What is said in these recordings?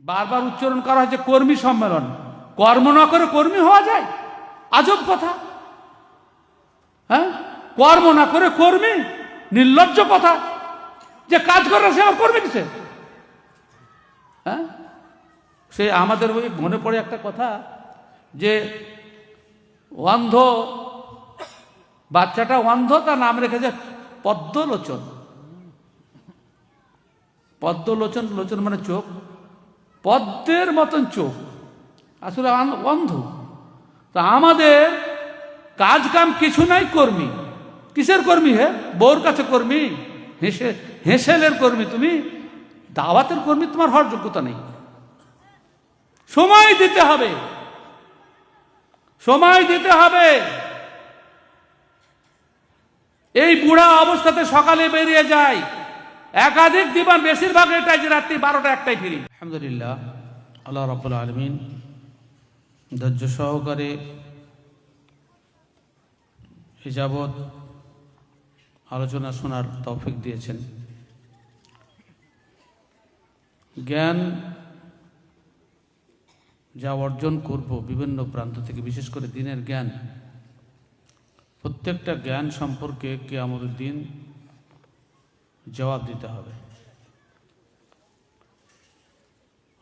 বারবার উচ্চারণ করা হয়েছে কর্মী সম্মেলন। কর্ম না করে কর্মী হওয়া যায়? আজব কথা। হ্যাঁ, কর্ম না করে কর্মী, নির্লজ্জ কথা। যে কাজ করে সে আবার কর্মী কিসে? হ্যাঁ, সে আমাদের ওই মনে পড়ে একটা কথা, যে অন্ধ বাচ্চাটা অন্ধ, তার নাম রেখেছে পদ্মলোচন। পদ্মলোচন, লোচন মানে চোখ, পদ্মের মতন চোখ, আসলে অন্ধ। তা আমাদের কাজ কাম কিছু নাই, কর্মী। কিসের কর্মী? হে, বউর কাছে কর্মী, হেসেলের কর্মী তুমি, দাওয়াতের কর্মী তোমার হওয়ার যোগ্যতা নেই। সময় দিতে হবে, সময় দিতে হবে। এই বুড়া অবস্থাতে সকালে বেরিয়ে যায়, একাধিক দিবান, বেশিরভাগ এটাই যে রাত্রি 12টা 1টায় ফিরি। আলহামদুলিল্লাহ, আল্লাহ রাব্বুল আলামিন ধৈর্য সহকারে এ যাবৎ আলোচনা শোনার তৌফিক দিয়েছেন। জ্ঞান যা অর্জন করব বিভিন্ন প্রান্ত থেকে, বিশেষ করে দিনের জ্ঞান, প্রত্যেকটা জ্ঞান সম্পর্কে কিয়ামতের দিন জবাব দিতে হবে।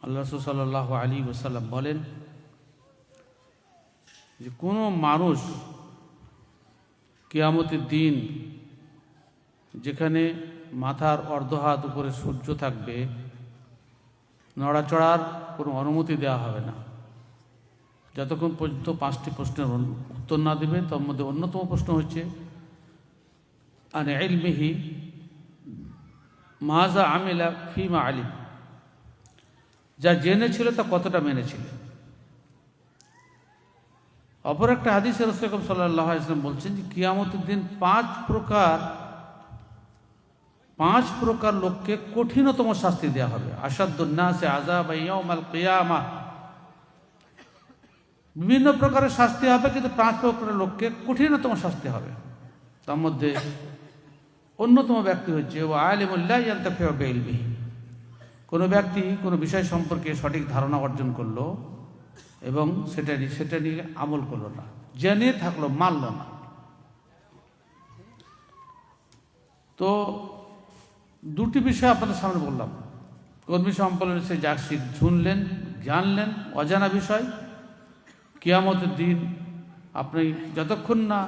আল্লাহ রাসূল সাল্লাল্লাহু আলাইহি ওয়াসাল্লাম বলেন যে কোনো মানুষ কিয়ামতের দিন, যেখানে মাথার অর্ধ হাত উপরে সূর্য থাকবে, নড়াচড়ার কোনো অনুমতি দেওয়া হবে না যতক্ষণ পর্যন্ত 5টি প্রশ্নের উত্তর না দেবে। তার মধ্যে অন্যতম প্রশ্ন হচ্ছে আন ইলমিহি মাযা আমিলা ফিমা আলিম, যা জেনেছিল তা কতটা মেনেছিল। অপর একটা হাদিসে রাসূল সাল্লাল্লাহু আলাইহি ওয়াসাল্লাম বলছেন যে কিয়ামতের দিন 5 প্রকার লোককে কঠিনতম শাস্তি দেওয়া হবে। আশাদ্দুন নাসি আযাবান ইয়াউমাল কিয়ামাহ, বিভিন্ন প্রকারের শাস্তি হবে, কিন্তু 5 প্রকারের লোককে কঠিনতম শাস্তি হবে। তার মধ্যে অন্যতম ব্যক্তি হচ্ছে ওয়া আলিমুল লা ইয়ানতাফিউ বিইলমিহি, কোনো ব্যক্তি কোনো বিষয় সম্পর্কে সঠিক ধারণা অর্জন করলো এবং সেটা নিয়ে আমল করলো না, জেনে থাকলো, মানল না। তো দুটি বিষয় আপনাদের সামনে বললাম। কর্মী সম্মেলনে সে যা শুনলেন, জানলেন অজানা বিষয়, কিয়ামতের দিন আপনি যতক্ষণ না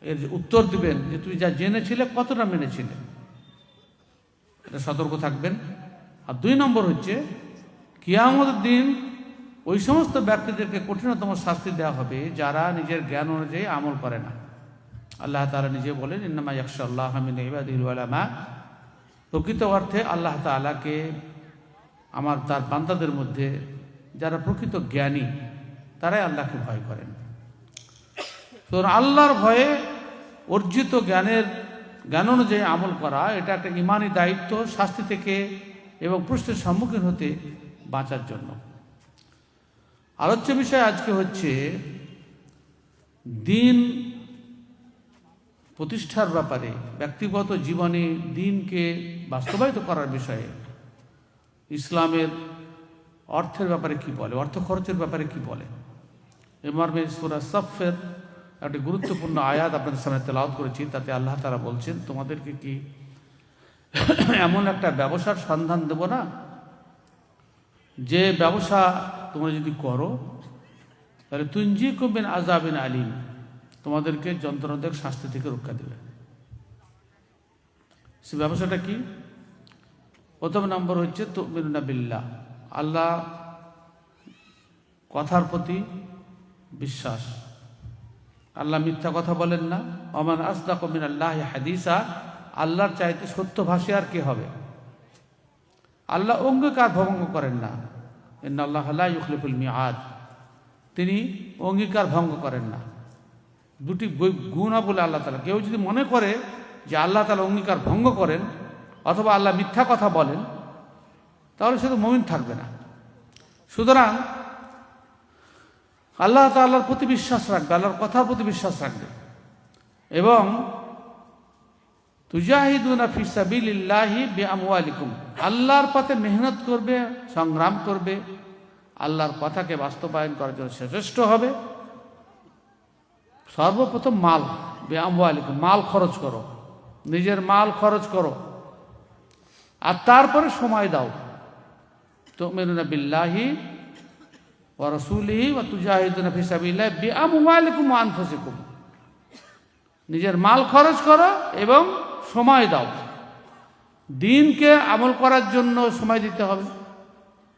এর উত্তর দিবেন যে তুমি যা জেনেছিলে কতটা মেনেছিলে, এটা সতর্ক থাকবেন। আর 2 নম্বর হচ্ছে কিয়ামতের দিন ওই সমস্ত ব্যক্তিদেরকে কঠিনতম শাস্তি দেওয়া হবে যারা নিজের জ্ঞান অনুযায়ী আমল করে না। আল্লাহ তাআলা নিজে বলেন ইন্নামা ইয়াখশাল্লাহা মিন ইবাদিহিল উলামা, প্রকৃত অর্থে আল্লাহ তাআলাকে তার বান্দাদের মধ্যে যারা প্রকৃত জ্ঞানী তারাই আল্লাহকে ভয় করেন। তো আল্লাহর ভয়ে অর্জিত জ্ঞান অনুযায়ী আমল করা, এটা একটা ঈমানি দায়িত্ব, শাস্তি থেকে এবং প্রশ্নের সম্মুখীন হতে বাঁচার জন্য। আলোচ্য বিষয় আজকে হচ্ছে দিন প্রতিষ্ঠার ব্যাপারে, ব্যক্তিগত জীবনে দিনকে বাস্তবায়িত করার বিষয়ে ইসলামের অর্থের ব্যাপারে কি বলে, অর্থ খরচের ব্যাপারে কি বলে। এ মর্মে সূরা সাফের একটি গুরুত্বপূর্ণ আয়াত আপনাদের সামনে তেলাওয়াত করেছি। তাতে আল্লাহ তাআলা বলছেন, তোমাদেরকে কি এমন একটা ব্যবসার সন্ধান দেব না, যে ব্যবসা তোমরা যদি করো তাহলে তুনজিকুম মিন আযাবিন আলিম, তোমাদেরকে যন্ত্রণাদায়ক শাস্তি থেকে রক্ষা দেবে। সে ব্যবসাটা কি? প্রথম নম্বর হচ্ছে তুমিনুনা বিল্লাহ, আল্লাহ কথার প্রতি বিশ্বাস। আল্লাহ মিথ্যা কথা বলেন না। ওমান আসদাকু মিনাল্লাহি হাদিসা, আল্লাহর চাইতে সত্যভাষী আর কে হবে? আল্লাহ অঙ্গীকার ভঙ্গ করেন না। ইন্নাল্লাহা লা ইউখলিফুল মিআদ, তিনি অঙ্গীকার ভঙ্গ করেন না। দুটি গুণা বলে আল্লাহ তাআলা, কেউ যদি মনে করে যে আল্লাহ তাআলা অঙ্গীকার ভঙ্গ করেন অথবা আল্লাহ মিথ্যা কথা বলেন, তাহলে সে তো মুমিন থাকবে না। সুতরাং আল্লাহ তাআলার প্রতি বিশ্বাস রাখবে, আল্লাহর কথার প্রতি বিশ্বাস রাখবে। এবং তুজাহিদুনা ফি সাবিলিল্লাহি বিআমওয়ালিকুম, আল্লাহর পথে মেহনত করবে, সংগ্রাম করবে, আল্লাহর কথাকে বাস্তবায়ন করার জন্য শ্রেষ্ঠ হবে। সর্বপ্রথম মাল, বিআমওয়ালিকুম, মাল খরচ করো, নিজের মাল খরচ করো, আর তারপরে সময় দাও। তুমিনুনা বিল্লাহি ওয়া রাসূলিহি ওয়া তুজাহিদুনা ফি সাবিলিল্লাহি বিআমওয়ালিকুম ওয়া আনফুসিকুম, নিজের মাল খরচ করো এবং সময় দাও। দিনকে আমল করার জন্য সময় দিতে হবে।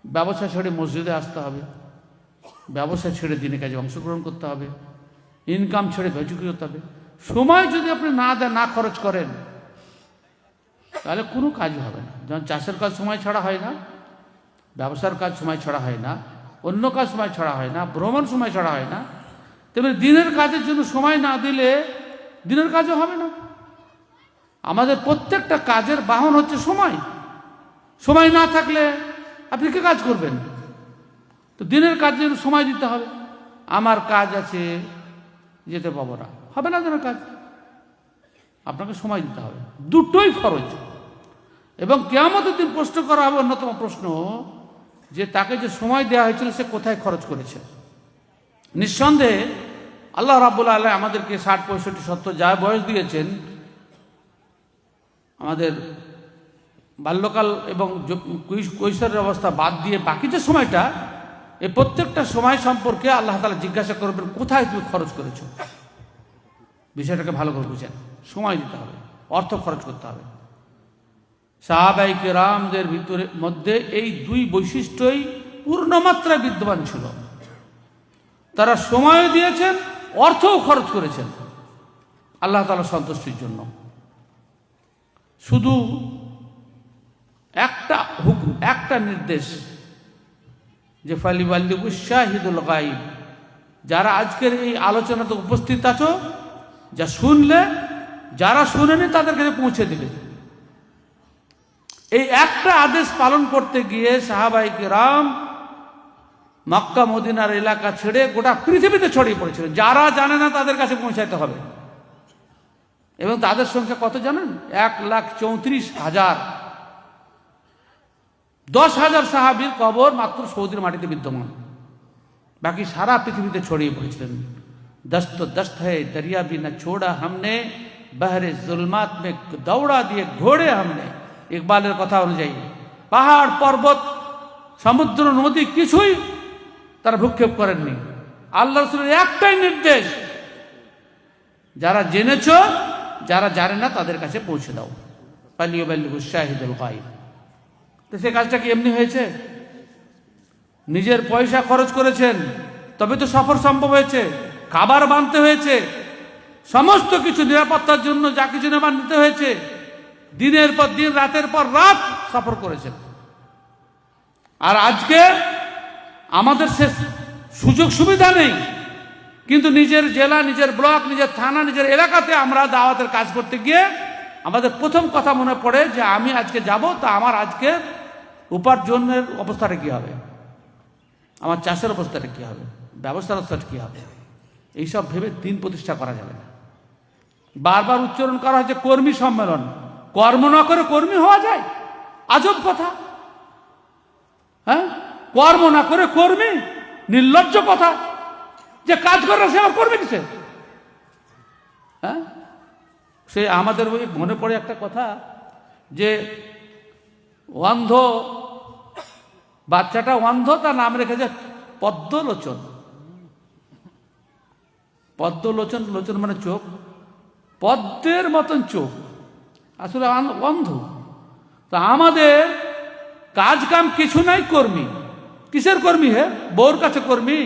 ব্যবসা ছেড়ে মসজিদে আসতে হবে, ব্যবসা ছেড়ে দিনের কাজে অংশগ্রহণ করতে হবে, ইনকাম ছেড়ে বেচুকি করতে হবে। সময় যদি আপনি না দেন, না খরচ করেন, তাহলে কোনো কাজই হবে না। যেমন চাষের কাজ সময় ছাড়া হয় না, ব্যবসার কাজ সময় ছাড়া হয় না, অন্য কাজ সময় ছাড়া হয় না, ভ্রমণ সময় ছাড়া হয় না, তেমনি দিনের কাজের জন্য সময় না দিলে দিনের কাজও হবে না। আমাদের প্রত্যেকটা কাজের বাহন হচ্ছে সময়। সময় না থাকলে আপনি কি কাজ করবেন? তো দিনের কাজের জন্য সময় দিতে হবে। আমার কাজ আছে, যেতে পাবো না, হবে না দিনের কাজ, আপনাকে সময় দিতে হবে। দুটোই ফরজ। এবং কিয়ামতের দিন প্রশ্ন করা হবে, অন্যতম প্রশ্ন, যে তাকে যে সময় দেওয়া হয়েছিল সে কোথায় খরচ করেছে। নিঃসন্দেহে আল্লাহ রাব্বুল আলামিন আমাদেরকে 60, 65, 70 যা বয়স দিয়েছেন, আমাদের বাল্যকাল এবং কৈশোরের অবস্থা বাদ দিয়ে বাকি যে সময়টা, এই প্রত্যেকটা সময় সম্পর্কে আল্লাহ তাআলা জিজ্ঞাসা করবেন, কোথায় তুমি খরচ করেছো। বিষয়টাকে ভালো করে বুঝেন। সময় দিতে হবে, অর্থ খরচ করতে হবে। সাহাবায়ে কেরামদের মধ্যে এই দুই বৈশিষ্ট্যই পূর্ণমাত্রায় বিদ্যমান ছিল। তারা সময় দিয়েছেন, অর্থও খরচ করেছেন আল্লাহ তাআলার সন্তুষ্টির জন্য। শুধু একটা হুকুম, একটা নির্দেশ, যে ফালিওয়াল্লিগু শাহিদুল গায়ব, যারা আজকের এই আলোচনাতে উপস্থিত আছো, যা শুনলে, যারা শুনেনি তাদের কাছে পৌঁছে দিবে। এই একটা আদেশ পালন করতে গিয়ে সাহাবায়ে কেরাম মক্কা মদিনার এলাকা ছেড়ে গোটা পৃথিবীতে ছড়িয়ে পড়েছিলেন। যারা জানে না তাদের কাছে পৌঁছাতে হবে। এবং তাদের সংখ্যা কত জানেন? 1,34,000। 10,000 সাহাবীর কবর মাত্র সৌদির মাটিতে বিদ্যমান, বাকি সারা পৃথিবীতে ছড়িয়ে পড়েছিলেন। দস্ত দস্ত है दरिया भी न छोड़ा हमने, बहरे जुल्मात में दौड़ा दिए घोड़े हमने। ইকবালের কথা অনুযায়ী পাহাড় পর্বত সমুদ্র নদী কিছুই তারা ভ্রুক্ষেপ করেননি। আল্লাহ রাসূলের একটাই নির্দেশ, যারা জেনেছ, যারা জানে না তাদের কাছে পৌঁছে দাও। ফালিয়াবাল্লিগু শাহিদুল গায়ব। তো সে কাজটা কি এমনি হয়েছে? নিজের পয়সা খরচ করেছেন, তবে তো সফর সম্ভব হয়েছে। খাবার বানতে হয়েছে, সমস্ত কিছু নিরাপত্তার জন্য যা কিছু নেবার নিতে হয়েছে। দিনের পর দিন, রাতের পর রাত সফর করেছেন। আর আজকে আমাদের সে সুযোগ সুবিধা নেই, কিন্তু নিজের জেলা, নিজের ব্লক, নিজের থানা, নিজের এলাকাতে আমরা দাওয়াতের কাজ করতে গিয়ে আমাদের প্রথম কথা মনে পড়ে যে আমি আজকে যাব, তা আমার আজকে উপার্জনের অবস্থাটা কী হবে, আমার চাষের অবস্থাটা কী হবে, ব্যবসার অবস্থাটা কী হবে। এইসব ভেবে দিন প্রতিষ্ঠা করা যাবে না। বারবার উচ্চারণ করা হয়েছে কর্মী সম্মেলন। কর্ম না করে কর্মী হওয়া যায়? আজব কথা। হ্যাঁ, কর্ম না করে কর্মী, নির্লজ্জ কথা। যে কাজ করে সে আবার কর্মী কিসে? হ্যাঁ, সে আমাদের ওই মনে পড়ে একটা কথা, যে অন্ধ বাচ্চাটা অন্ধ, তার নাম রেখেছে পদ্মলোচন। পদ্মলোচন, লোচন মানে চোখ, পদ্মের মতন চোখ, আসলে অন্ধ। তা আমাদের কাজ কাম কিছু নাই, কর্মী। কিসের কর্মী? হে, বউর কাছে কর্মী,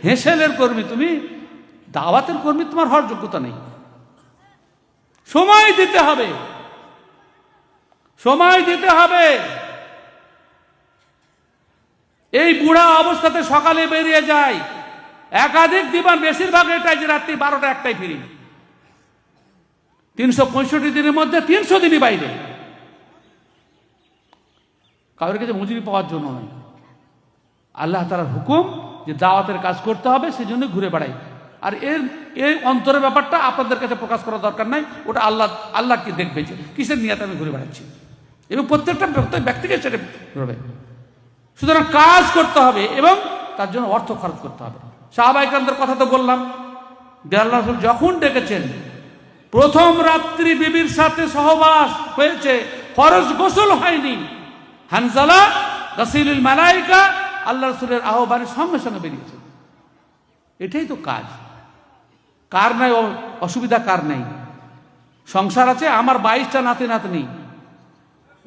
হেসেলের কর্মী তুমি, দাওয়াতের কর্মী তোমার হওয়ার যোগ্যতা নেই। সময় দিতে হবে, সময় দিতে হবে। এই বুড়া অবস্থাতে সকালে বেরিয়ে যায়, একাধিক দিবান, বেশিরভাগ এটাই যে রাত্রি 12টা 1টায় ফিরি। 365 দিনের মধ্যে 300 দিনই বাইরে, কারোর কাছে মজুরি পাওয়ার জন্য নয়। আল্লাহ তাআলার হুকুম যে দাওয়াতের কাজ করতে হবে, সেজন্য ঘুরে বেড়াই। আর এই অন্তরের ব্যাপারটা আপনাদের কাছে প্রকাশ করা দরকার নাই, ওটা আল্লাহকে দেখবে যে কিসের নিয়াতে আমি ঘুরে বেড়াচ্ছি, এবং প্রত্যেকটা ব্যক্তিকে সেটা ঘুরবে। সুতরাং কাজ করতে হবে এবং তার জন্য অর্থ খরচ করতে হবে। সাহাবায়ে কেরামদের কথা তো বললাম, আল্লাহ রাসূল যখন ডেকেছেন, প্রথম রাত্রি বিবির সাথে সহবাস হয়েছে, ফরজ গোসল হয়নি, হানজালা গাসিলুল মালাইকা আল্লাহ রাসূলের আহ্বানের সঙ্গে সঙ্গে বেরিয়েছে। এটাই তো কাজ। কার নাই অসুবিধা, কার নাই? সংসার আছে, আমার 22টা নাতি নাতনি,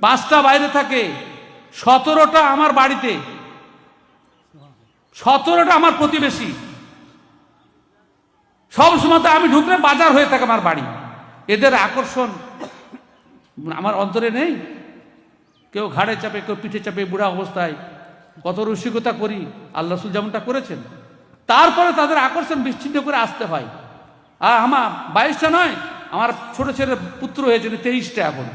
5টা বাইরে থাকে, 17টা আমার বাড়িতে, 17টা আমার প্রতিবেশী। সব সময় আমি ঢুকলে বাজার হয়ে থাকে আমার বাড়ি। এদের আকর্ষণ আমার অন্তরে নেই? কেউ ঘাড়ে চাপে, কেউ পিঠে চাপে, বুড়া অবস্থায় কত রসিকতা করি, আল্লাহ রাসূল যেমনটা করেছেন। তারপরে তাদের আকর্ষণ বিচ্ছিন্ন করে আসতে হয়। আর আমার 22টা নয়, আমার ছোট ছেলে পুত্র হয়েছে 23টা। এখন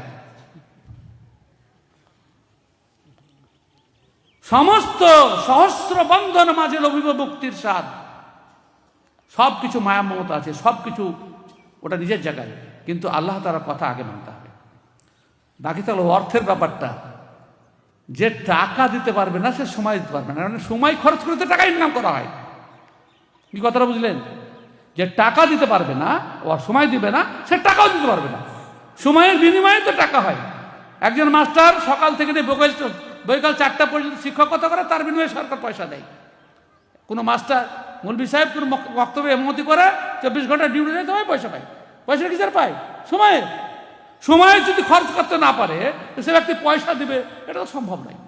সমস্ত সহস্র বন্ধন মাঝে লভিব মুক্তির স্বাদ। সবকিছু মায়া মমতা আছে, সবকিছু ওটা নিজের জায়গায়, কিন্তু আল্লাহ তাআলার কথা আগে মানতে হবে। বাকি তাহলে অর্থের ব্যাপারটা, যে টাকা দিতে পারবে না সে সময় দিতে পারবে না। মানে সময় খরচ করে তো টাকা ইনকাম করা হয়। কি কথাটা বুঝলেন? যে টাকা দিতে পারবে না, ও সময় দিবে না, সে টাকাও দিতে পারবে না। সময়ের বিনিময়ে তো টাকা হয়। একজন মাস্টার সকাল থেকে নিয়ে বৈকাল 4টা পর্যন্ত শিক্ষকতা করে, তার বিনিময়ে সরকার পয়সা দেয়। কোনো মাস্টার মৌলভী সাহেব কোনো বক্তব্যে এমতি করে 24 ঘন্টা ডিউটি দিতে হয়, পয়সা পায়। পয়সা কিসের পায়? সময় যদি খরচ করতে না পারে, সে ব্যক্তি পয়সা দিবে, এটা তো সম্ভব নয়,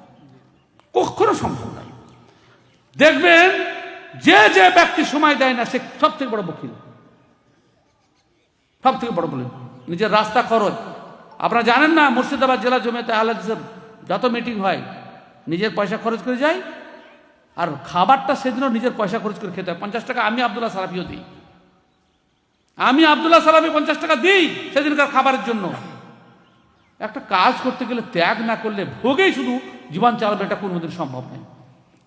কখনো সম্ভব নয়। দেখবেন যে ব্যক্তি সময় দেয় না, সে সব থেকে বড় বকিল, সব থেকে বড় বলেন। নিজের রাস্তা খরচ, আপনারা জানেন না, মুর্শিদাবাদ জেলা জমিয়তে আহলে হাদিসের যত মিটিং হয় নিজের পয়সা খরচ করে যায়, আর খাবারটা সেদিনও নিজের পয়সা খরচ করে খেতে হয়। 50 টাকা আমি আব্দুল্লাহ সালাফিও দিই, 50 টাকা দিই সেদিনকার খাবারের জন্য। একটা কাজ করতে গেলে ত্যাগ না করলে, ভোগেই শুধু জীবন চালাবে, এটা কোনোদিন সম্ভব নয়।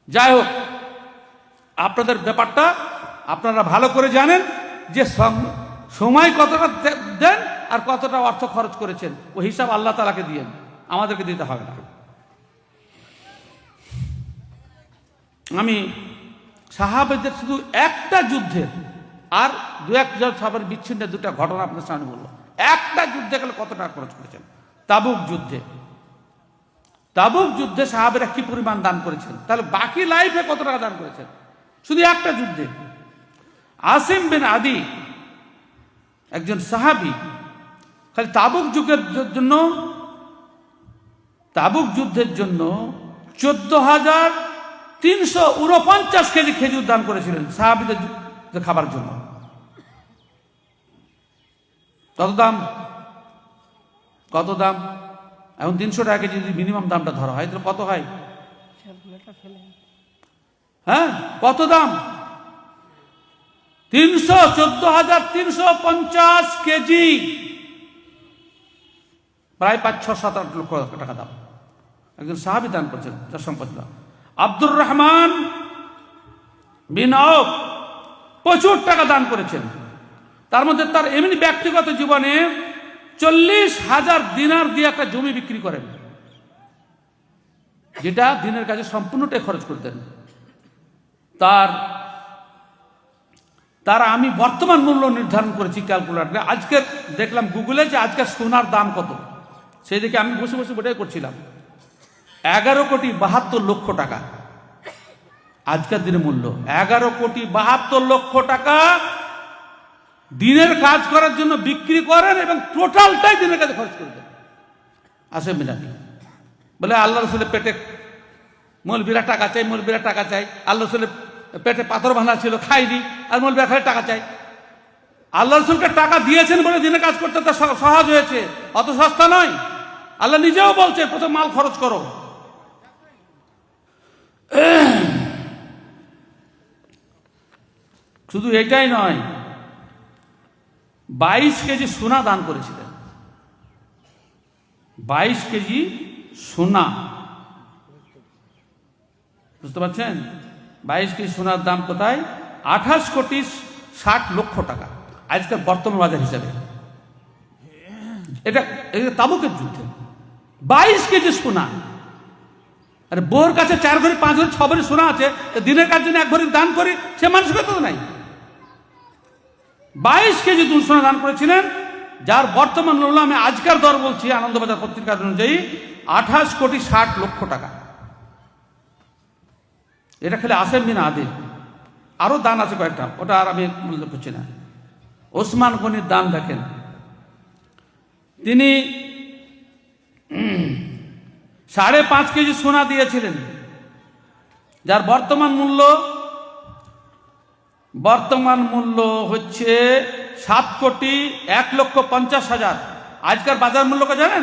যাই হোক, আপনাদের ব্যাপারটা আপনারা ভালো করে জানেন যে সময় কতটা দেন আর কতটা অর্থ খরচ করেছেন, ও হিসাব আল্লাহ তাআলাকে দিয়েন, আমাদেরকে দিতে হবে না। আমি সাহাবাদের শুধু একটা যুদ্ধের আর 2-1 সাহাবার বিচ্ছিন্ন 2টা ঘটনা আপনার সামনে বলবো। একটা যুদ্ধে গেলে কত টাকা খরচ করেছেন? তাবুক যুদ্ধে সাহাবেরা কি পরিমাণ দান করেছেন, তাহলে বাকি লাইফে কত টাকা দান করেছেন? শুধু একটা যুদ্ধে আসিম বিন আদি একজন সাহাবী, খালি তাবুক যুদ্ধের জন্য 14,349 কেজি খেজুর দান করেছিলেন সাহাবীদের খাবার জন্য। কত দাম? এখন 300 টাকা কেজি যদি মিনিমাম দামটা ধরা হয়, তাহলে কত হয়? হ্যাঁ, কত দাম? 14,350 কেজি, প্রায় 5-6-7-8 লক্ষ টাকা দাম। একজন সাহাবী দান করছেন, যার সম্পদ আব্দুর রহমান বিন আওফ প্রচুর টাকা দান করেছেন। তার মধ্যে তার এমনি ব্যক্তিগত জীবনে 40,000 দিনার দিয়ে একটা জমি বিক্রি করেন, যেটা দিনের কাজে সম্পূর্ণটাই খরচ করতেন। তার আমি বর্তমান মূল্য নির্ধারণ করেছি ক্যালকুলেটরে। আজকে দেখলাম গুগলে যে আজকে সোনার দাম কত, সেই দিকে আমি বসে বসে ওটাই করছিলাম। 11,72,00,000 টাকা আজকের দিনের মূল্য। 11,72,00,000 টাকা দিনের কাজ করার জন্য বিক্রি করেন, এবং টোটালটাই দিনের কাজে খরচ করে দেন। আসে মিলানি বলে আল্লাহ রাসূলের পেটে মৌলবীরা টাকা চাই, আল্লাহ রাসূলের পেটে পাথর বাঁধা ছিল, খাইনি, আর মৌলবীরা খালি টাকা চাই। আল্লাহ রাসূলকে টাকা দিয়েছেন বলে দিনের কাজ করতে তা সহজ হয়েছে, অত সস্তা নয়। আল্লাহ নিজেও বলছে প্রথম মাল খরচ করো। শুধু এটাই নয়, 22 কেজি সোনা দান করেছিলেন। 22 কেজি সোনা, বুঝতে পারছেন? 22 কেজি সোনার দাম কোথায়? 60 লক্ষ টাকা আজকের বর্তমান বাজার হিসাবে। এটা তাবুকের যুদ্ধে 22 কেজি সোনা। আরে বোর কাছে 4 ভরি 5 ভরি 6 ভরি সোনা আছে, দিনের কাজ জন্য 1 ভরি দান করি, সে মানসিকতা তো নাই। 22 কেজি সোনা দান করেছিলেন, যার বর্তমান মূল্য আমি আজকের দর বলছি আনন্দবাজার পত্রিকার অনুযায়ী 28 কোটি 60 লক্ষ টাকা। এটা খেলে আসেম বিন আদিল, আরো দান আছে কয়েকটা, ওটা আর আমি উল্লেখ করছি না। ওসমান গনির দান দেখেন, তিনি 5.5 কেজি সোনা দিয়েছিলেন, যার বর্তমান মূল্য হচ্ছে 7 কোটি 1 লক্ষ 50 হাজার। আজকের বাজার মূল্য কে জানেন?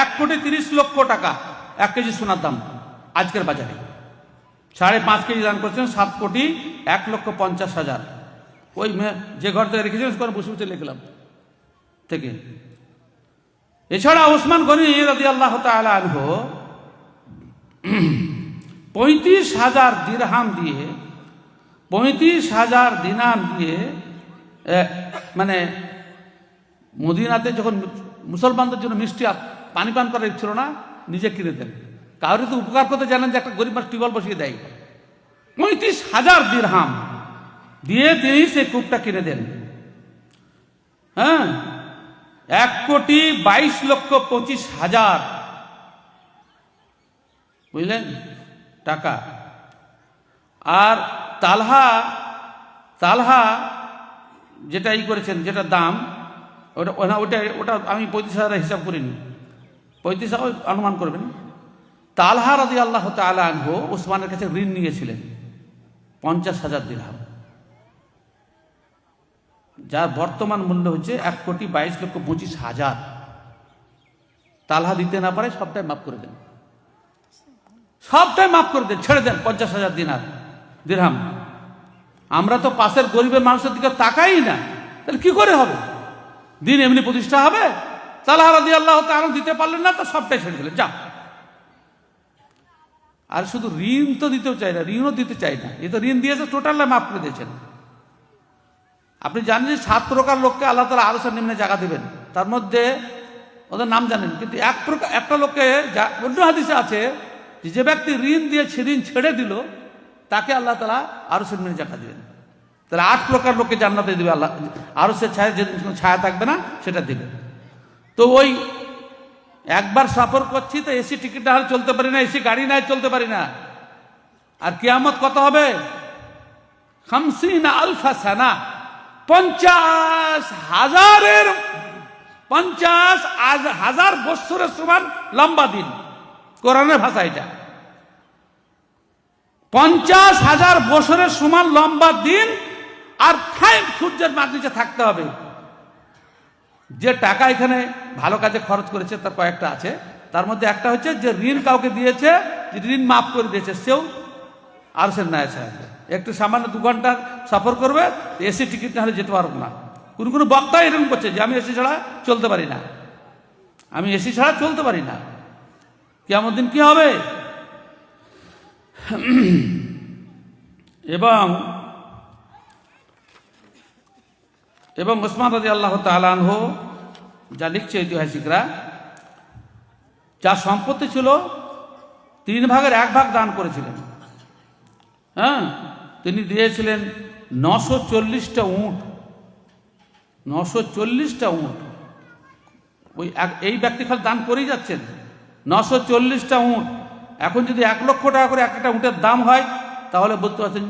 1 কোটি 30 লক্ষ টাকা 1 কেজি সোনার দাম আজকের বাজারে। 5.5 কেজি দান করছেন 7 কোটি 1 লক্ষ 50 হাজার। ওই যে ঘর থেকে রেখেছিলেন সেখানে বসে বসে লিখলাম থেকে। এছাড়া ওসমান গনি রাদিয়াল্লাহু তাআলা আনহু 35,000 দিরহাম দিয়ে 35,000 দিনার দিয়ে মানে মদিনাতে যখন মুসলমানদের জন্য মিষ্টি পানি পান করার ছিল না, নিজে কিনে দেন। কাউরে তো উপকার করতে জানেন যে একটা গরিব মানুষ টিউবওয়েল বসিয়ে দেয়। 35,000 দিরহাম দিয়ে তিনি সেই কূপটা কিনে দেন। হ্যাঁ, 1 কোটি 22 লক্ষ 25 হাজার, বুঝলেন, টাকা। আর তালহা যেটা করেছেন, যেটা দাম, ওটা আমি 35,000 হিসাব করিনি, 35,000 অনুমান করবেন। তালহা রাদিয়াল্লাহু তাআলা আনহু ওসমানের কাছে ঋণ নিয়েছিলেন 50,000 দিরহাম, যার বর্তমান মূল্য হচ্ছে 1 কোটি 22 লক্ষ 25 হাজার। তালহা দিতে না পারে সবটাই মাফ করে দেন, সবটাই মাফ করে দেন, ছেড়ে দেন 50,000 দিরহাম। আমরা তো পাশের গরিবের মানুষের দিকে তাকাই না, তাহলে কি করে হবে? দিন এমনি প্রতিষ্ঠা হবে? তালহা রাদিয়াল্লাহু তাআলা দিতে পারলেন না, তো সবটাই ছেড়ে দিলেন, যা। আর শুধু ঋণ তো দিতেও চাই না, ঋণও দিতে চাই না, এ তো ঋণ দিয়েছে টোটাল মাফ করে দিয়েছেন। আপনি জানেন যে 7 প্রকার লোককে আল্লাহ তাআলা আরশের নিম্নে জায়গা দেবেন, তার মধ্যে ওদের নাম জানেন, কিন্তু একটা লোককে অন্য হাদিসে আছে যে ব্যক্তি ঋণ দিয়ে ঋণ ছেড়ে দিল তাকে আল্লাহ তাআলা আরশের নিম্নে জায়গা দেবেন। তাহলে 8 প্রকার লোককে জান্নাতে দেবে আল্লাহ, আরশের ছায়া যেদিন কোনো ছায়া থাকবে না সেটা দেবে। তো ওই একবার সফর করছি তো এসি টিকিট না হলে চলতে পারি না, এসি গাড়ি নাই চলতে পারি না। আর কিয়ামত কত হবে? 50,000 সানা, 50,000 বছরের সমান লম্বা দিন। কোরআনের ভাষা এটা, 50,000 বছরের সমান লম্বা দিন। আর টাইম সূর্যের মাঝে থাকতে হবে। যে টাকা এখানে ভালো কাজে খরচ করেছে তার কয়েকটা আছে, তার মধ্যে একটা হচ্ছে যে ঋণ কাউকে দিয়েছে, যে ঋণ মাফ করে দিয়েছে, সেও আরশের ন্যায় ছায়া। একটু সামান্য 2 ঘন্টার সফর করবে, এসি টিকিট না হলে যেতে পারবো না। কোনো বক্তা এরকম করছে যে আমি এসি ছাড়া চলতে পারি না, আমি এসি ছাড়া চলতে পারি না। কিয়ামত দিন কি হবে? এবং ওসমান রাদিয়াল্লাহু তাআলা আনহু যা লিখছে ঐতিহাসিকরা, যার সম্পত্তি ছিল 3 ভাগের 1 ভাগ দান করেছিলেন। হ্যাঁ, তিনি দিয়েছিলেন 940টা উট, 940টা উট। ওই এই ব্যক্তি খালি দান করেই যাচ্ছেন, 940টা উট। এখন যদি 1 লক্ষ টাকা করে একটা উটের দাম হয়, তাহলে বলতে পারছেন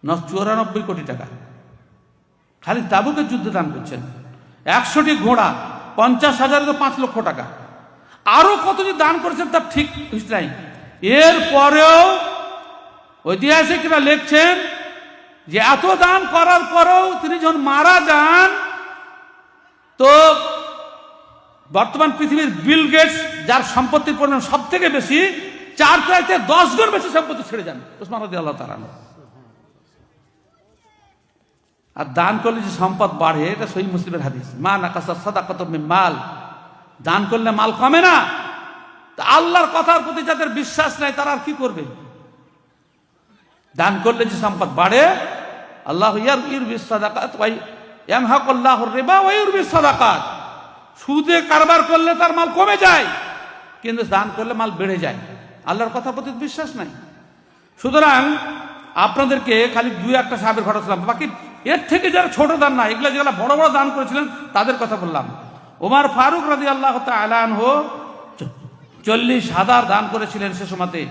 94 কোটি টাকা। খালি তাবুকের যুদ্ধে দান করছেন। 100টি ঘোড়া, 50,000 তো 5 লক্ষ টাকা। আরো কত যে দান করেছেন তার ঠিক নাই। এর পরেও ঐতিহাসিকরা লিখছেন যে এত দান করার পরেও তিনি যখন মারা যান, তো বর্তমান পৃথিবীর বিল গেটস, যার সম্পত্তির পরিমাণ সব থেকে বেশি, 4 চাইতে 10 গুণ বেশি সম্পত্তি ছেড়ে যান ওসমান রাদিয়াল্লাহু তাআলা। আর দান করলে যে সম্পদ বাড়ে, এটা সহিহ মুসলিমের হাদিস, মা নাকাসা সাদাকাতু মিন মাল। দান করলে মাল কমে না। তা আল্লাহর কথার প্রতি যাদের বিশ্বাস নাই তারা আর কি করবে? দান করলে যে সম্পদ বাড়ে, আল্লাহ ইউরবিস সাদাকাত ওয়া ইয়ামহাকুল্লাহুর রিবা ওয়া ইউরবিস সাদাকাত। সুদে কারবার করলে তার মাল কমে যায়, কিন্তু দান করলে মাল বেড়ে যায়। আল্লাহর কথা প্রতি বিশ্বাস নাই। সুতরাং আপনাদেরকে খালি দুই একটা সাহাবের ঘটনা ছিলাম, বাকি এর থেকে যারা ছোট দান না, এগুলা যেগুলা বড় বড় দান করেছিলেন তাদের কথা বললাম। ওমর ফারুক রাদিয়াল্লাহু তাআলা আনহু 40,000 দান করেছিলেন সে সময়তে,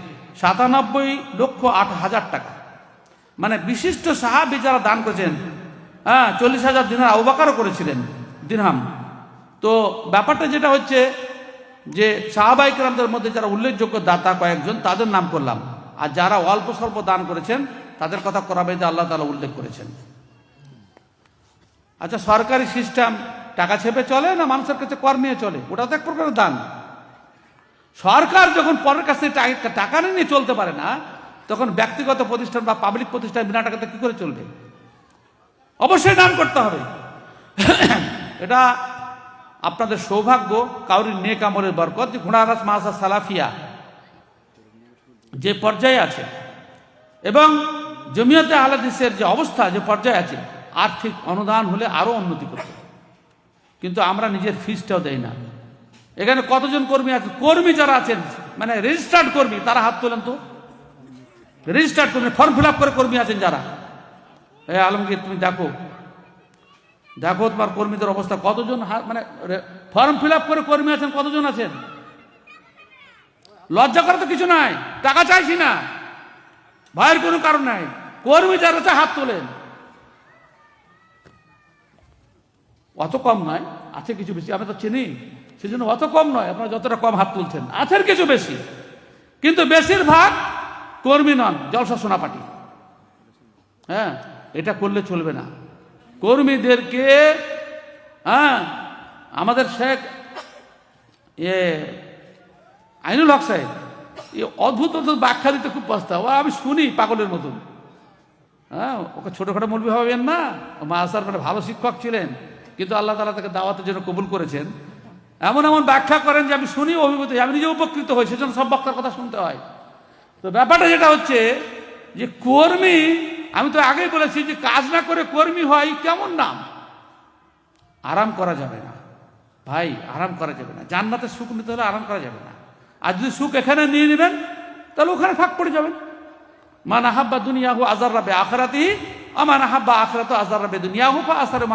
97,08,000 টাকা। মানে বিশিষ্ট সাহাবী যারা দান করেছেন, 40,000 দিনার আবু বকরও করেছিলেন দিরহাম। তো ব্যাপারটা যেটা হচ্ছে যে সাহাবায়ে কেরামদের মধ্যে যারা উল্লেখযোগ্য দাতা কয়েকজন তাদের নাম করলাম, আর যারা অল্প স্বল্প দান করেছেন তাদের কথা কোরআনে আল্লাহ তাআলা উল্লেখ করেছেন। আচ্ছা, সরকারি সিস্টেম টাকা ছেপে চলে না মানুষের কাছে কর নিয়ে চলে? ওটা তো এক প্রকারের দান। সরকার যখন পরের কাছে টাকা নিয়ে চলতে পারে না, তখন ব্যক্তিগত প্রতিষ্ঠান বা পাবলিক প্রতিষ্ঠান বিনা টাকাতে কি করে চলবে? অবশ্যই দান করতে হবে। এটা আপনাদের সৌভাগ্য, কাউরির নেক আমলের বরকত, যে ঘোড়ারাস মাসা সালাফিয়া যে পর্যায়ে আছে এবং জমিয়তে আহলে হাদিসের যে অবস্থা যে পর্যায়ে আছে, আর্থিক অনুদান হলে আরো উন্নতি করতে। কিন্তু আমরা নিজের ফিসটাও দেই না। এখানে কতজন কর্মী আছে? কর্মী যারা আছেন মানে রেজিস্টার্ড কর্মী, তারা হাত তোলেন তো। রেজিস্টার্ড কর্মী, ফর্ম ফিল আপ করে কর্মী আছেন যারা, আলমগীর তুমি দেখো দেখো তোমার কর্মীদের অবস্থা, কতজন মানে ফর্ম ফিল আপ করে কর্মী আছেন, কতজন আছেন? লজ্জা করার তো কিছু নাই, টাকা চাইছি না, ভয়ের কোনো কারণ নাই। কর্মী যারা আছে হাত তোলেন। অত কম নয়, আছে কিছু বেশি, আমরা তো চিনি, সেজন্য অত কম নয়। আপনারা যতটা কম হাত তুলছেন, আছেন কিছু বেশি, কিন্তু বেশিরভাগ কর্মী নন, জলসা সোনাপাটি। এটা করলে চলবে না। কর্মীদেরকে আমাদের শেখ আইনুল হক সাহেব অদ্ভুত অদ্ভুত ব্যাখ্যা দিতে খুব পস্তা, ও আমি শুনি পাগলের মতন। ওকে ছোটখাটো মৌলবি ভাবেন না, মাদ্রাসার মানে ভালো শিক্ষক ছিলেন, কিন্তু আল্লাহ তাআলা তাকে দাওয়াতের জন্য কবুল করেছেন। এমন এমন ব্যাখ্যা করেন যে আমি শুনি, অভিভূত, আমি নিজে উপকৃত হই, সেজন্য সব বক্তার কথা শুনতে হয়। তো ব্যাপারটা যেটা হচ্ছে যে কর্মী, আমি তো আগেই বলেছি যে কাজ না করে কর্মী হয় কেমন নাম? আরাম করা যাবে না ভাই, আরাম করা যাবে না। জান্নাতের সুখ নিতে হলে আরাম করা যাবে না। আর যদি সুখ এখানে নিয়ে নেবেন তাহলে ওখানে ফাঁক পড়ে যাবেন। মান আহাব্বা দুনিয়াহু আযাররা বিআখিরাতিহি ওয়া মান আহাব্বা আখিরাতাহু আযাররা বিদুনিয়াহু ফাআসারু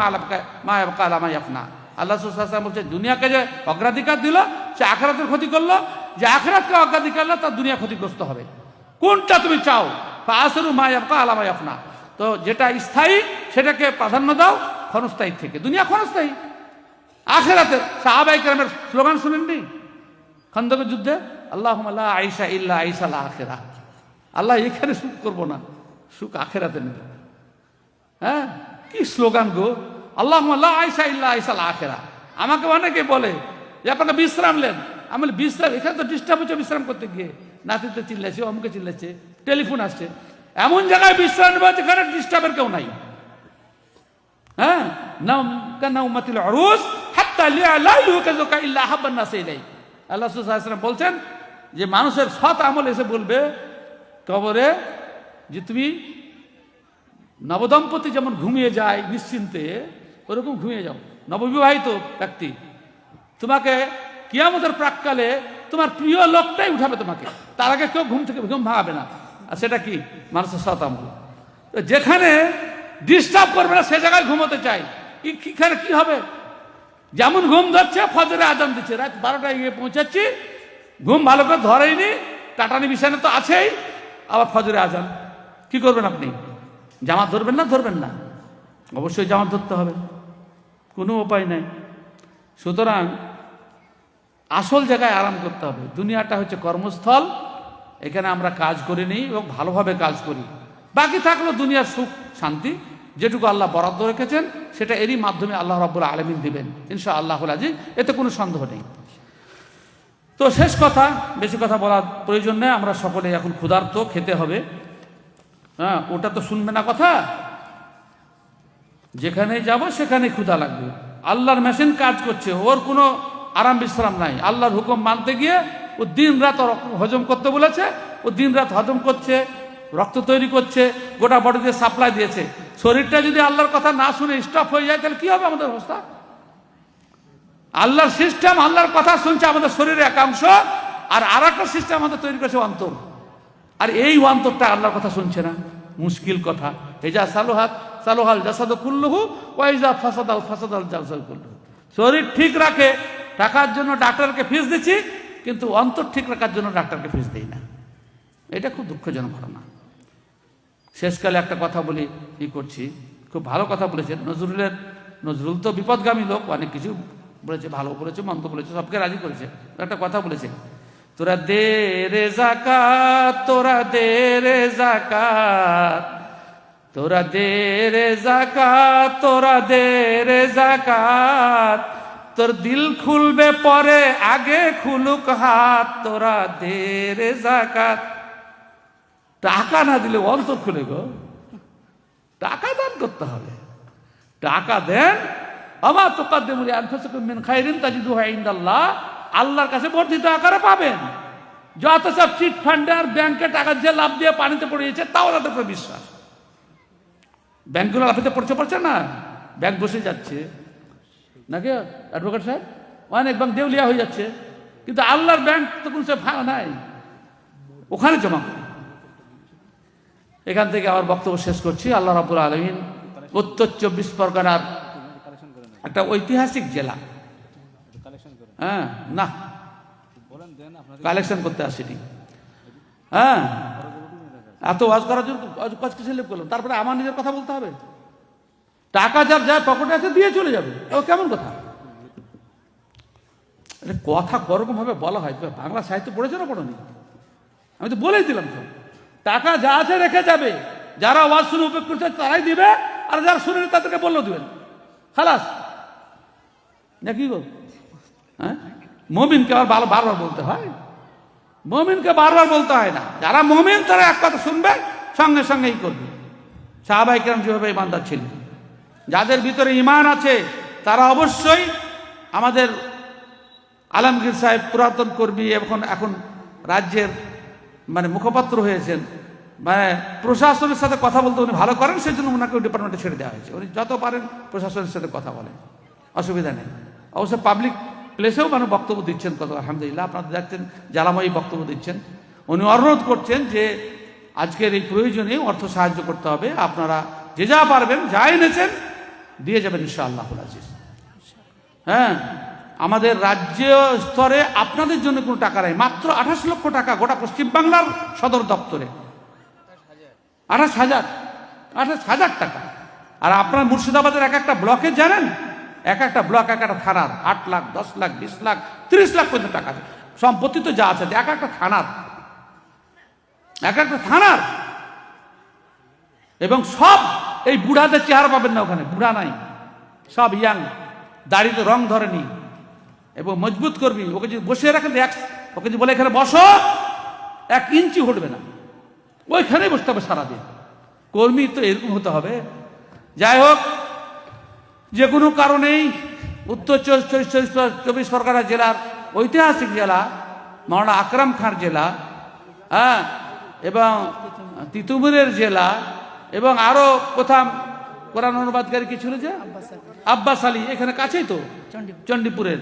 মা ইয়াবকা আলা মা ইয়াফনা। আল্লাহ সাল্লাল্লাহু আলাইহি ওয়াসাল্লাম বলছেন, দুনিয়াকে যে অগ্রাধিকার দিল সে আখিরাতের ক্ষতি করলো, যে আখিরাতকে অগ্রাধিকার দিল তার দুনিয়া ক্ষতিগ্রস্ত হবে। কোনটা তুমি চাও? ফাআসারু মা ইয়াবকা আলা মা ইয়াফনা। তো যেটা স্থায়ী সেটাকে প্রাধান্য দাও ক্ষণস্থায়ী থেকে। দুনিয়া ক্ষণস্থায়ী, আখিরাতের সাহাবায়ে কেরামের স্লোগান শুনেননি খন্দকের যুদ্ধে? আল্লাহুম্মা লা আইশা ইল্লা আইশাল আখিরাহ। আল্লাহ এখানে সুখ করবো না, সুখ আখিরাতে নেবে। কি স্লোগান গো! আল্লাহুম্মা লা আইশা ইল্লা আইশাল আখিরাহ। আমাকে অনেকে বলে যে আপনাকে বিশ্রাম নেন। আমি বলি বিশ্রাম, এখানে তো ডিস্টার্ব হচ্ছে বিশ্রাম করতে গিয়ে, নাতিতে চিল্লাচ্ছে, অমুকে চিল্লাচ্ছে, টেলিফোন আসছে। এমন জায়গায় বিশ্রাম নেবে যেখানে ডিস্টার্বের কেউ নাই। নাউমাতিল উরুস হাত্তা লা ইউকাযুকা ইল্লা হাব্বান নাস ইলাই। আল্লাহ সাল্লাল্লাহু আলাইহি ওয়াসাল্লাম বলছেন যে মানুষের সৎ আমল এসে বলবে কবরে যে তুমি নবদম্পতি যেমন ঘুমিয়ে যায় নিশ্চিন্তে, ওরকম ঘুমিয়ে যাও। নববিবাহিত ব্যক্তি, তোমাকে কিয়ামতের প্রাককালে তোমার প্রিয় লোকটাই উঠাবে তোমাকে, তার আগে কেউ ঘুম থেকে ঘুম ভাঙাবে না। আর সেটা কি? মানুষের সৎ আমল। যেখানে ডিস্টার্ব করবে না সে জায়গায় ঘুমোতে চাই, এখানে কি হবে? যেমন ঘুম ধরছে, ফজরে আজান দিচ্ছে, রাত 12টায় গিয়ে পৌঁছাচ্ছি, ঘুম ভালো করে ধরেইনি, টাটানি বিছানা তো আছেই, আবার ফজরে আজান। কি করবেন আপনি? জামাত ধরবেন না? ধরবেন না? অবশ্যই জামাত ধরতে হবে, কোনো উপায় নাই। সুতরাং আসল জায়গায় আরাম করতে হবে। দুনিয়াটা হচ্ছে কর্মস্থল, এখানে আমরা কাজ করে নিই এবং ভালোভাবে কাজ করি। বাকি থাকলো দুনিয়ার সুখ শান্তি, যেটুকু আল্লাহ বরাদ্দ রেখেছেন সেটা এরই মাধ্যমে আল্লাহ রাব্বুল আলামিন দিবেন ইনশাআল্লাহুল আজিজ, এতে কোনো সন্দেহ নেই। তো শেষ কথা, বেশি কথা বলার প্রয়োজন নেই, আমরা সকলে এখন ক্ষুধার্ত, খেতে হবে। ওটা তো শুনবে না কথা, যেখানে যাব সেখানে ক্ষুধা লাগবে। আল্লাহর মেশিন কাজ করছে, ওর কোনো আরাম বিশ্রাম নাই। আল্লাহর হুকুম মানতে গিয়ে ও দিন রাত হজম করতে বলেছে, ও দিন রাত হজম করছে, রক্ত তৈরি করছে, গোটা বডিতে সাপ্লাই দিয়েছে। শরীরটা যদি আল্লাহর কথা না শুনে স্টপ হয়ে যায় তাহলে কি হবে আমাদের অবস্থা? আল্লাহর সিস্টেম, আল্লাহর কথা শুনছে আমাদের শরীরের একাংশ, আর একটা সিস্টেম আমাদের তৈরি করেছে অন্তর। আর এই অন্তরটা আল্লাহর কথা শুনছে না, মুশকিল কথা। এজা সালুহাত সালুহাল জাসাদু কুল্লুহু ওয়া ইজা ফাসাদাল ফাসাদাল জাসাদু কুল্লুহু। শরীর ঠিক রাখে টাকার জন্য ডাক্তারকে ফিস দিচ্ছি, কিন্তু অন্তর ঠিক রাখার জন্য ডাক্তারকে ফিস দেই না। এটা খুব দুঃখজনক ঘটনা। শেষকালে একটা কথা বলি, করছি, খুব ভালো কথা বলেছেন নজরুল তো বিপদগামী লোক, অনেক কিছু বলেছে, ভালো বলেছে, মন্দ বলেছে, সবকে রাজি করেছে। একটা কথা বলেছে, তোরা দে রে যাকাত, তোরা দে রে যাকাত, তোরা দে রে যাকাত, তোরা দে রে যাকাত, তোর দিল খুলবে পরে আগে খুলুক হাত, তোরা দে রে যাকাত। টাকা না দিলে অন্তর খুলে গো, টাকা দান করতে হবে। টাকা দেন, আমা তুকাদ্দিমু লিআনফুসিকুম মিন খাইরিন তাজিদুহু ইনদাল্লাহ, আল্লাহর কাছে বর্ধিত আকারে পাবেন। যত সব চিট ফান্ডে আর ব্যাংকে টাকা দিয়ে লাভ দিয়ে পানিতে পড়িয়েছে, তাও তাদের উপরে বিশ্বাস। ব্যাংকগুলো লাভেতে পড়ছে না, ব্যাংক বসে যাচ্ছে নাকি অ্যাডভোকেট সাহেব? অনেক ব্যাংক দেউলিয়া হয়ে যাচ্ছে, কিন্তু আল্লাহর ব্যাংক তো কোনো সে ভাঙা নাই, ওখানে জমা করে। এখান থেকে আমার বক্তব্য শেষ করছি। আল্লাহ রাব্বুল আলামিন উত্তর 24 পরগনার একটা ঐতিহাসিক জেলা, হ্যাঁ না কালেকশন করতে আসেনি, হ্যাঁ এত ওয়াজ করার জন্য কাজ কিছু লিপ করলাম, তারপরে আমার নিজের কথা বলতে হবে। টাকা যার যা পকেটে আছে দিয়ে চলে যাবে, ও কেমন কথা? কথা করকম ভাবে বলা হয়। বাংলা সাহিত্য পড়েছে না পড়নি? আমি তো বলেই দিলাম তো, টাকা যা আছে রেখে যাবে, যারা ওয়াজ শুনে উপভোগ করছে তারাই দিবে, আর যারা শুনে তাদেরকে বললেও দিবেন, খালাস নাকি গো? হ্যাঁ, মুমিনকে আবার বারবার বলতে হয়? মুমিনকে বারবার বলতে হয় না। যারা মুমিন তারা এক কথা শুনবে, সঙ্গে সঙ্গেই করবে। সাহাবায়ে কেরাম যেভাবে ইমানদার ছিলেন, যাদের ভিতরে ঈমান আছে তারা অবশ্যই, আমাদের আলমগীর সাহেব পুরাতন কর্মী, এখন রাজ্যের মানে মুখপাত্র হয়েছেন, মানে প্রশাসনের সাথে কথা বলতে উনি ভালো করেন, সেই জন্য ওনাকে ওই ডিপার্টমেন্টে ছেড়ে দেওয়া হয়েছে। উনি যত পারেন প্রশাসনের সাথে কথা বলেন, অসুবিধা নেই। অবশ্য পাবলিক প্লেসেও মানে বক্তব্য দিচ্ছেন, কত আলহামদুলিল্লাহ, আপনারা দেখছেন জ্বালাময়ী বক্তব্য দিচ্ছেন। উনি অনুরোধ করছেন যে আজকের এই প্রয়োজনে অর্থ সাহায্য করতে হবে, আপনারা যে যা পারবেন, যা এনেছেন দিয়ে যাবেন ইনশাআল্লাহুল আজিজ। হ্যাঁ, আমাদের রাজ্য স্তরে আপনাদের জন্য কোনো টাকা নেই, মাত্র 28 লক্ষ টাকা গোটা পশ্চিমবাংলার সদর দপ্তরে, 28,000 টাকা। আর আপনার মুর্শিদাবাদের এক একটা ব্লকে জানেন, এক একটা ব্লক, এক একটা থানার 8 লাখ, 10 লাখ, 20 লাখ, 30 লাখ পর্যন্ত টাকা আছে। সম্পত্তি তো যা আছে, এক একটা থানার, এবং সব এই বুড়াদের চেহারা পাবেন না ওখানে, বুড়া নাই, সব ইয়াং, দাড়িতে রং ধরেনি এবং মজবুত করবি। ওকে যদি বসিয়ে রাখেন, ওকে যদি বলে এখানে বসো, 1 ইঞ্চি উঠবে না, ওইখানেই বসতে হবে সারাদিন। কর্মী তো এরকম হতে হবে। যাই হোক, যে কোনো কারণেই উত্তর 24 পরগনা জেলার ঐতিহাসিক জেলা, মাওলানা আকরাম খান জেলা, হ্যাঁ, এবং তিতুমিরের জেলা, এবং আরো কোথাও কোরআন অনুবাদকারী কি ছিল যে আব্বাস আলী, এখানে কাছেই তো চণ্ডীপুরের,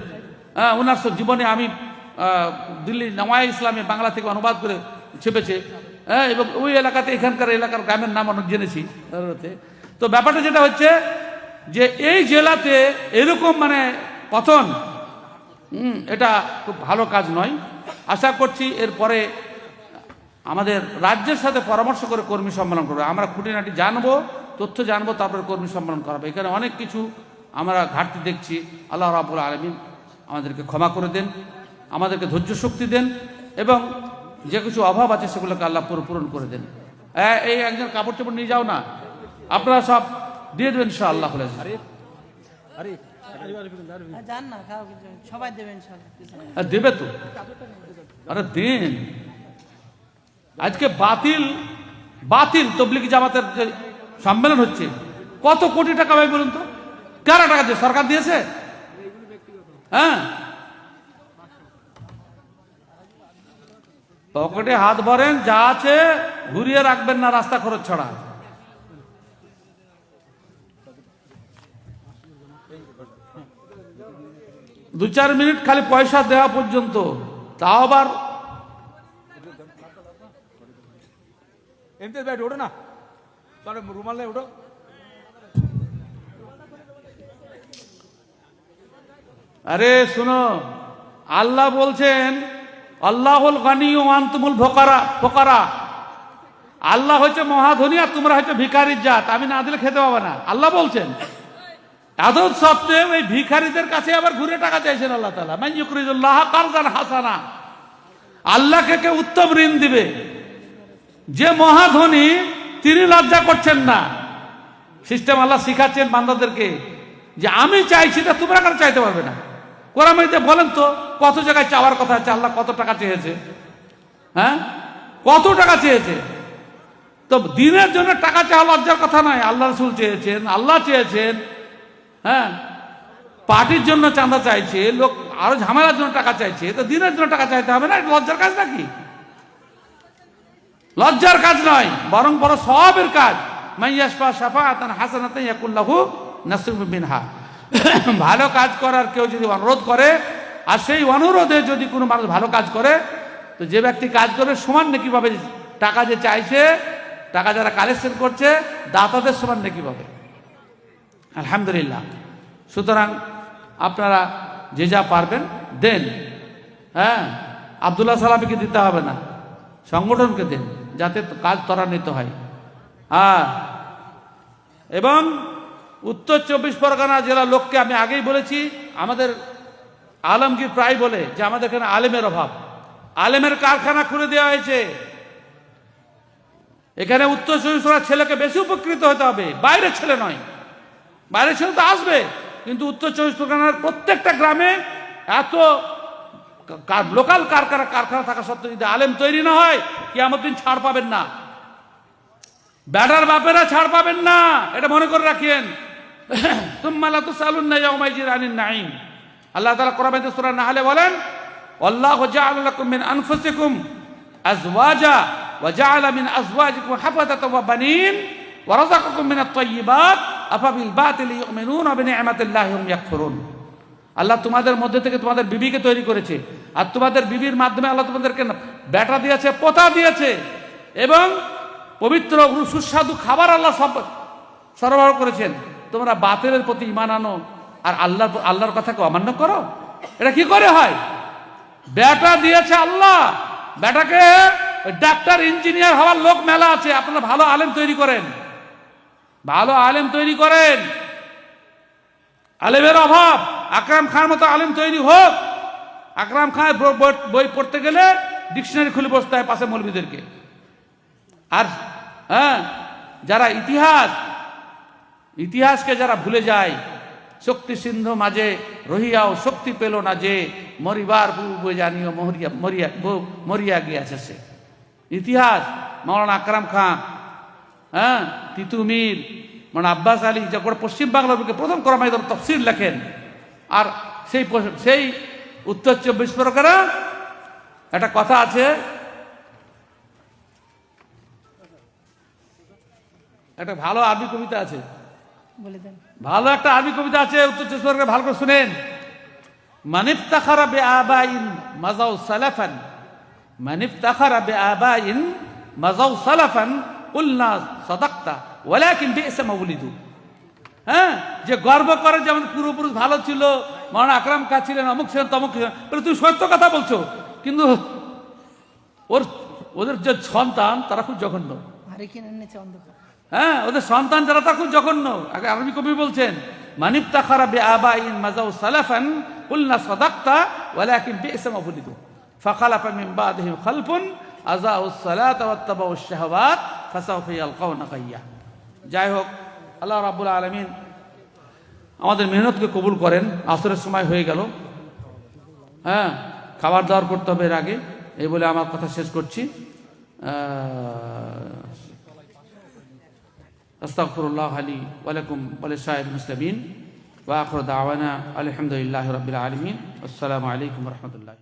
হ্যাঁ, ওনার জীবনে আমি দিল্লি নওয়ায়ে ইসলামে বাংলা থেকে অনুবাদ করে ছেপেছে, হ্যাঁ, এবং ওই এলাকাতে এখানকার গ্রামের নাম অনেক জেনেছি। তো ব্যাপারটা যেটা হচ্ছে যে এই জেলাতে এরকম মানে পতন, এটা খুব ভালো কাজ নয়। আশা করছি এরপরে আমাদের রাজ্যের সাথে পরামর্শ করে কর্মী সম্মেলন করবে, আমরা খুঁটিনাটি জানবো, তথ্য জানবো, তারপরে কর্মী সম্মেলন করাবো। এখানে অনেক কিছু আমরা ঘাটতি দেখছি। আল্লাহ রাব্বুল আলামিন আমাদেরকে ক্ষমা করে দেন, আমাদেরকে ধৈর্য শক্তি দেন, এবং যে কিছু অভাব আছে সেগুলোকে আল্লাহ পূরণ করে দেন। এই একজন কাপড় চোপড় নিয়ে যাও না, আপনারা সব দিয়ে দেবেন ইনশাআল্লাহ। দেবে তো, আরে দেন। আজকে বাতিল তবলিগি জামাতের যে সম্মেলন হচ্ছে, কত কোটি টাকা ভাই বলুন তো? কারা টাকা দিয়ে? সরকার দিয়েছে? হ্যাঁ, পকেটে হাত ভরেন, যা আছে ঘুরিয়ে রাখবেন না রাস্তা খরচ ছাড়া। 2-4 মিনিট খালি পয়সা দেওয়া পর্যন্ত, তাও আবার এমনি ব্যাট ওঠো না, তাহলে রুমাল নেই, ওঠো। আরে শুনো, আল্লাহ বলছেন আল্লাহুল গানি ওয়া আনতুমুল ফুকারা। আল্লাহ হচ্ছে মহাধনী আর তোমরা হচ্ছে ভিখারির জাত, আমি না দিলে খেতে পাবে না, আল্লাহ বলছেন। এত সত্ত্বেও এই ভিখারিদের কাছে আবার ঘুরে টাকা চাইছেন আল্লাহ তাআলা। মান ইউকরিজুল্লাহ কারজান হাসানা, আল্লাহকে কে উত্তম ঋণ দিবে? যে মহাধনী তিনি লজ্জা করছেন না। সিস্টেম আল্লাহ শিখাচ্ছেন বান্দাদেরকে যে আমি চাইছি, তা তোমরা কেন চাইতে পারবে না? কোরআনে বলেন তো কত জায়গায় চাওয়ার কথা আছে, আল্লাহ কত টাকা চেয়েছে? হ্যাঁ, কত টাকা চেয়েছে? তো দিনের জন্য টাকা চাওয়া লজ্জার কথা নয়। আল্লাহ রাসূল চেয়েছেন, আল্লাহ চেয়েছেন। হ্যাঁ, পার্টির জন্য চাঁদা চাইছে লোক, আরো ঝামেলার জন্য টাকা চাইছে, তো দিনের জন্য টাকা চাইতে হবে না? এটা লজ্জার কাজ নাকি? লজ্জার কাজ নয়, বরং বড় সওয়াবের কাজ। মাইয়াশফা শাফাআতান হাসানাতান ইয়াকুল লাহু নাসিবুম মিনহা। ভালো কাজ করার কেউ যদি অনুরোধ করে, আর সেই অনুরোধে যদি কোনো মানুষ ভালো কাজ করে, তো যে ব্যক্তি কাজ করবে সমান নেকি পাবে। টাকা যে চাইছে, টাকা যারা কালেকশন করছে, দাতাদের সমান নেকি পাবে। আলহামদুলিল্লাহ। সুতরাং আপনারা যে যা পারবেন দেন। হ্যাঁ, আব্দুল্লাহ সালামিকে দিতে হবে না, সংগঠনকে দেন, যাতে কাজ ত্বরান্বিত হয়। এবং উত্তর 24 পরগনা জেলার লোককে আমি আগেই বলেছি, আমাদের আলমগীর প্রায় বলে যে আমাদের এখানে আলেমের অভাব। আলেমের কারখানা খুলে দেওয়া হয়েছে। এখানে উত্তর 24 পরগনার ছেলেকে বেশি উপকৃত হতে হবে, বাইরের ছেলে নয়। বাইরের ছেলে তো আসবে, কিন্তু উত্তর 24 পরগনার প্রত্যেকটা গ্রামে এত লোকাল কারখানা থাকা সত্ত্বেও যদি আলেম তৈরি না হয়, কিয়ামত দিন ছাড় পাবেন না। ব্যাটার বাপেরা ছাড় পাবেন না, এটা মনে করে রাখেন। সুম্মা লা তুসআলুন্না ইয়াওমাইযিন আনিন নাঈম। আল্লাহ তাআলা কোরআনে সূরা নাহলে বলেন, আল্লাহু জাআলা লাকুম মিন আনফুসিকুম আজওয়াজা ওয়া জাআলা মিন আজওয়াজিকুম হাফাদাতান ওয়া বানিন ওয়া রাযাকাকুম মিনাত তাইয়্যিবাত আফাবিল বাতিলি ইউমিনুনা ওয়া বিনি'মাতিল্লাহি হুম ইয়াকফুরুন। আল্লাহ তোমাদের মধ্যে থেকে তোমাদের বিবিকে তৈরি করেছে, আর তোমাদের বিবির মাধ্যমে আল্লাহ তোমাদেরকে বেটা দিয়েছে, পোতা দিয়েছে, এবং পবিত্র সুস্বাদু খাবার আল্লাহ সরবরাহ করেছেন। তোমরা বাতিলের প্রতি ঈমান আনো আর আল্লাহর কথাকে অমান্য করো, এটা কি করে হয়? বেটা দিয়েছে আল্লাহ, বেটাকে ডাক্তার ইঞ্জিনিয়ার হওয়ার লোক মেলা আছে। আপনারা ভালো আলেম তৈরি করেন, ভালো আলেম তৈরি করেন। আলেমের অভাব, আকরাম খানের মতো আলেম তৈরি হোক। আকরাম খান বই পড়তে গেলে ডিকশনারি খুলে বসতে হয় পাশে মৌলবীদেরকে। আর হ্যাঁ, যারা ইতিহাসকে যারা ভুলে যায়, শক্তি সিন্ধু মাঝে রহিয়াও শক্তি পেল না যে, মরিবার পূর্বে জানিও মরিয়া গিয়াছে সে। ইতিহাস মাওলানা আকরাম খান, হ্যাঁ, তিতুমির, মানে আব্বাস আলী, যা করে পশ্চিম বাংলার বুকে প্রথম কোরআন তফসির লেখেন। আর সেই উত্তর 24 পরগনা একটা কথা আছে, একটা ভালো আরবি কবিতা আছে, ভালো একটা আরবি কবিতা আছে উত্তর 24 পরগনা, ভালো করে শুনেন। মানিফতাখারা বিআবাইন মাযাউ সালাফান, মানিফতাখারা বিআবাইন মাযাউ সালাফান কুলনা সাদাকতা ওয়ালাকিন বি'সা মাউলিদু। হ্যাঁ, যে গর্ব করে যে আমাদের পূর্বপুরুষ ভালো ছিল, মাওলানা আকরাম খান ছিলেন, অমুক ছিলেন, তমুক ছিলেন, বলে তুমি সত্য কথা বলছো, কিন্তু ওদের যে সন্তান তারা খুব জঘন্য। হ্যাঁ, ওদের সন্তান যারা তারা খুব জঘন্য। আগে আরবি কবি বলছেন, মানিফতাখারা বিআবাইন মাযাউ সালাফান কুলনা সাদাকতা ওয়ালাকিন বি'সা মাউলিদু ফাখালাফা মিন বাদিহিম খালফুন আযাউস সালাতা ওয়াত্তাবাউশ শাহাওয়াত ফাসাউফা ইয়ালকাউনা গায়্যা। যাই হোক, আল্লাহ রাব্বুল আলামিন আমাদের মেহনতকে কবুল করেন। আসরের সময় হয়ে গেল, হ্যাঁ, খাবার দাবার করতে হবে এর আগে। এই বলে আমার কথা শেষ করছি। আস্তাগফিরুল্লাহ লি ওয়া লাকুম ওয়া লিসাইরিল মুসলিমিন ওয়া আখিরু দাওয়ানা আলহামদুলিল্লাহি রাব্বিল আলামিন। আসসালামু আলাইকুম ওয়া রাহমাতুল্লাহ।